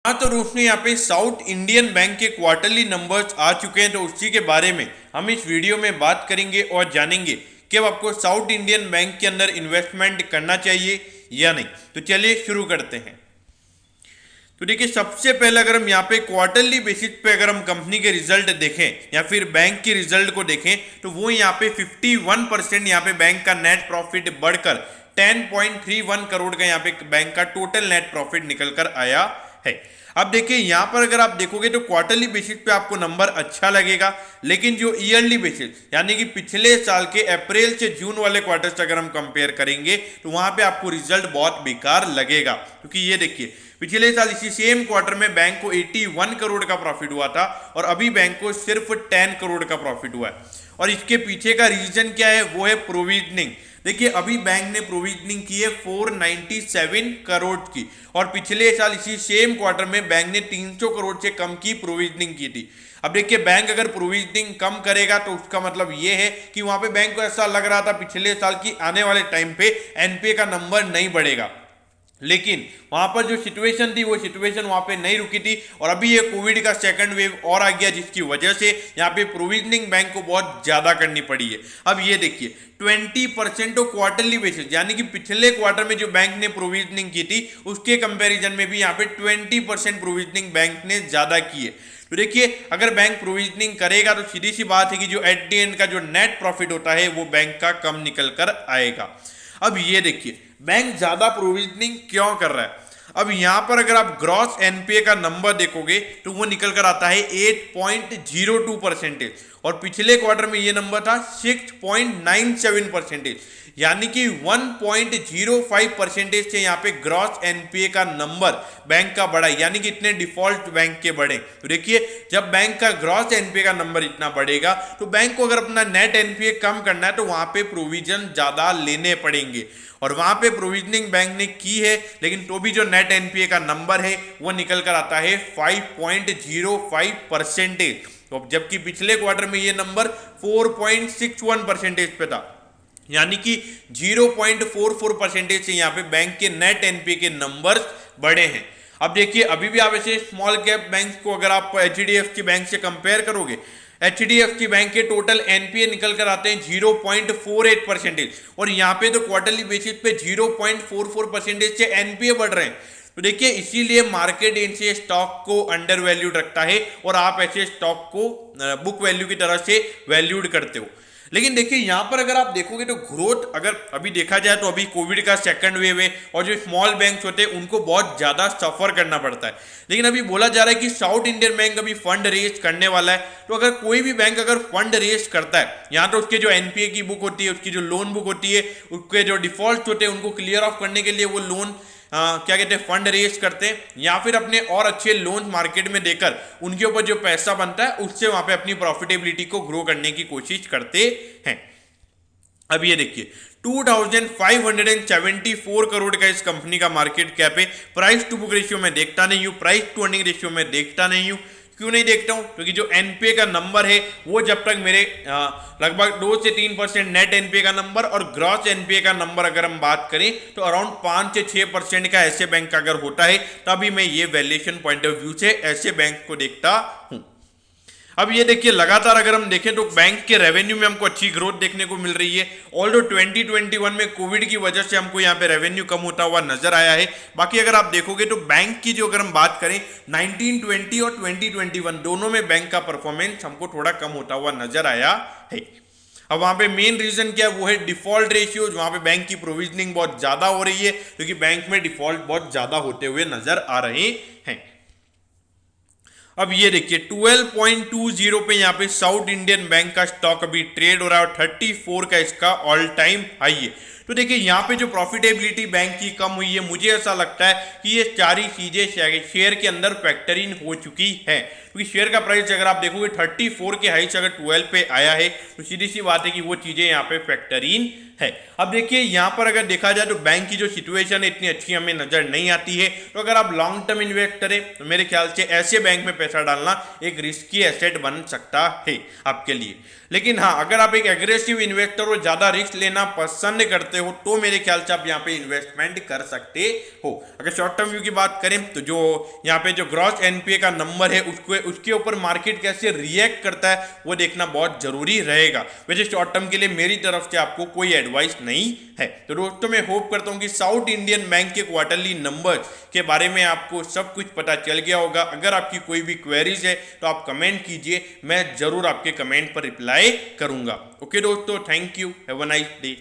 हाँ तो रोशनी यहाँ पे साउथ इंडियन बैंक के क्वार्टरली नंबर्स आ चुके हैं, तो उसी के बारे में हम इस वीडियो में बात करेंगे और जानेंगे कि अब आपको साउथ इंडियन बैंक के अंदर इन्वेस्टमेंट करना चाहिए या नहीं। तो चलिए शुरू करते हैं। तो देखिए, सबसे पहले अगर हम यहाँ पे क्वार्टरली बेसिस पे अगर हम कंपनी के रिजल्ट देखें या फिर बैंक के रिजल्ट को देखें तो वो यहाँ पे 51% यहाँ पे बैंक का नेट प्रॉफिट बढ़कर 10.31 करोड़ का यहाँ पे बैंक का टोटल नेट प्रॉफिट निकल कर आया है। अब देखिए, यहाँ पर अगर आप देखोगे तो क्वार्टरली बेसिस पे आपको नंबर अच्छा लगेगा, लेकिन जो ईयरली बेसिस यानी कि पिछले साल के अप्रैल से जून वाले क्वार्टर से अगर हम कंपेयर करेंगे तो वहां पे आपको रिजल्ट बहुत बेकार लगेगा। क्योंकि ये देखिए, पिछले साल इसी सेम क्वार्टर में बैंक को 81 करोड़ का प्रॉफिट हुआ था और अभी बैंक को सिर्फ 10 करोड़ का प्रॉफिट हुआ है। और इसके पीछे का रीजन क्या है? वो है प्रोविजनिंग। देखिए, अभी बैंक ने प्रोविजनिंग की है 497 करोड़ की और पिछले साल इसी सेम क्वार्टर में बैंक ने 300 करोड़ से कम की प्रोविजनिंग की थी। अब देखिए, बैंक अगर प्रोविजनिंग कम करेगा तो उसका मतलब ये है कि वहां पे बैंक को ऐसा लग रहा था पिछले साल की आने वाले टाइम पे एनपीए का नंबर नहीं बढ़ेगा, लेकिन वहां पर जो सिचुएशन थी वो सिचुएशन वहां पे नहीं रुकी थी और अभी ये कोविड का सेकंड वेव और आ गया, जिसकी वजह से यहाँ पे प्रोविजनिंग बैंक को बहुत ज्यादा करनी पड़ी है। अब ये देखिए, 20% क्वार्टरली बेसिस यानी कि पिछले क्वार्टर में जो बैंक ने प्रोविजनिंग की थी उसके कंपैरिजन में भी यहाँ पे 20% प्रोविजनिंग बैंक ने ज्यादा की है। तो देखिए, अगर बैंक प्रोविजनिंग करेगा तो सीधी सी बात है कि जो एट द एंड का जो नेट प्रॉफिट होता है वो बैंक का कम निकल कर आएगा। अब ये देखिए, बैंक ज्यादा प्रोविजनिंग क्यों कर रहा है? अब यहां पर अगर आप ग्रॉस एनपीए का नंबर देखोगे तो वो निकल कर आता है 8.02% और पिछले क्वार्टर में ये नंबर था 6.97%, यानी कि 1.05% से यहाँ पे ग्रॉस एनपीए का नंबर बैंक का बढ़ा, यानी कि इतने डिफॉल्ट बैंक के बढ़े। तो देखिए, जब बैंक का ग्रॉस एनपीए का नंबर इतना बढ़ेगा तो बैंक को अगर अपना नेट एनपीए कम करना है तो वहां पे प्रोविजन ज्यादा लेने पड़ेंगे और वहां पे प्रोविजनिंग बैंक ने की है, लेकिन तो भी जो नेट एनपीए का नंबर है वो निकल कर आता है 5.05%, तो जबकि पिछले क्वार्टर में ये नंबर 4.61% पे था, यानी कि 0.44% से यहाँ पे बैंक के नेट एनपीए के नंबर्स बढ़े हैं। अब देखिए, अभी भी आप ऐसे स्मॉल कैप बैंक को अगर आप एचडीएफसी बैंक से कंपेयर करोगे, एचडीएफसी बैंक के टोटल एनपीए निकल कर आते हैं 0.48% और यहाँ पे तो क्वार्टरली बेसिस पे 0.44% से एनपीए बढ़ रहे हैं। तो देखिए, इसीलिए मार्केट इनसे स्टॉक को अंडर वैल्यूड रखता है और आप ऐसे स्टॉक को बुक वैल्यू की तरह से वैल्यूड करते हो। लेकिन देखिए, यहां पर अगर आप देखोगे तो ग्रोथ अगर अभी देखा जाए तो अभी कोविड का सेकंड वेव है और जो स्मॉल बैंक्स होते हैं उनको बहुत ज्यादा सफर करना पड़ता है। लेकिन अभी बोला जा रहा है कि साउथ इंडियन बैंक अभी फंड रेज करने वाला है, तो अगर कोई भी बैंक अगर फंड रेज करता है, यहाँ तो उसके जो एनपीए की बुक होती है, उसकी जो लोन बुक होती है, उसके जो डिफॉल्ट होते हैं उनको क्लियर ऑफ करने के लिए वो लोन क्या कहते हैं फंड रेज करते हैं या फिर अपने और अच्छे लोन मार्केट में देकर उनके ऊपर जो पैसा बनता है उससे वहां पे अपनी प्रॉफिटेबिलिटी को ग्रो करने की कोशिश करते हैं। अब ये देखिए, 2574 करोड़ का इस कंपनी का मार्केट कैप है। प्राइस टू बुक रेशियो में देखता नहीं हूं, प्राइस टू अर्निंग रेशियो में देखता नहीं हूं। क्यों नहीं देखता हूं? क्योंकि जो एनपीए का नंबर है वो जब तक मेरे लगभग 2 से 3% नेट एनपीए का नंबर और ग्रॉस एनपीए का नंबर अगर हम बात करें तो अराउंड 5 से 6% का ऐसे बैंक का अगर होता है तभी मैं ये वैल्यूएशन पॉइंट ऑफ व्यू से ऐसे बैंक को देखता हूं। अब ये देखिए, लगातार अगर हम देखें तो बैंक के रेवेन्यू में हमको अच्छी ग्रोथ देखने को मिल रही है। ऑल्दो 2021 में कोविड की वजह से हमको यहाँ पे रेवेन्यू कम होता हुआ नजर आया है। बाकी अगर आप देखोगे तो बैंक की जो अगर हम बात करें 1920 और 2021 दोनों में बैंक का परफॉर्मेंस हमको थोड़ा कम होता हुआ नजर आया है। अब वहां पे मेन रीजन क्या है? वो है डिफॉल्ट रेशियो। वहां पे बैंक की प्रोविजनिंग बहुत ज्यादा हो रही है क्योंकि बैंक में डिफॉल्ट बहुत ज्यादा होते हुए नजर आ रहे हैं। अब ये देखिए, 12.20 पे यहाँ पे साउथ इंडियन बैंक का स्टॉक अभी ट्रेड हो रहा है और 34 का इसका ऑल टाइम हाई है। तो देखिए, यहाँ पे जो प्रॉफिटेबिलिटी बैंक की कम हुई है, मुझे ऐसा लगता है कि ये सारी चीजें शेयर के अंदर फैक्टर इन हो चुकी है, क्योंकि शेयर का प्राइस अगर आप देखोगे 34 के हाई से अगर 12 पे आया है तो सीधी सी बात है कि वो चीजें यहाँ पे फैक्टर इन है। अब देखिए, यहाँ पर अगर देखा जाए तो बैंक की जो सिचुएशन है इतनी अच्छी हमें नजर नहीं आती है, तो अगर आप लॉन्ग टर्म इन्वेस्टर है तो मेरे ख्याल से ऐसे बैंक में पैसा डालना एक रिस्की एसेट बन सकता है आपके लिए। लेकिन हाँ, अगर आप एक एग्रेसिव इन्वेस्टर और ज्यादा रिस्क लेना पसंद करते करते हो तो मेरे ख्याल से आप यहाँ पे इन्वेस्टमेंट कर सकते हो। अगर शॉर्ट टर्म व्यू की बात करें तो जो यहाँ पे जो ग्रॉस एनपीए का नंबर है उसके ऊपर मार्केट कैसे रिएक्ट करता है वो देखना बहुत जरूरी रहेगा। वैसे शॉर्ट टर्म के लिए मेरी तरफ से आपको कोई एडवाइस नहीं है। तो दोस्तों मैं होप करता हूँ कि साउथ इंडियन बैंक के क्वार्टरली नंबर के बारे में आपको सब कुछ पता चल गया होगा। अगर आपकी कोई भी क्वेरीज है तो आप कमेंट कीजिए, मैं जरूर आपके कमेंट पर रिप्लाई करूंगा। ओके दोस्तों, thank you, have a nice day.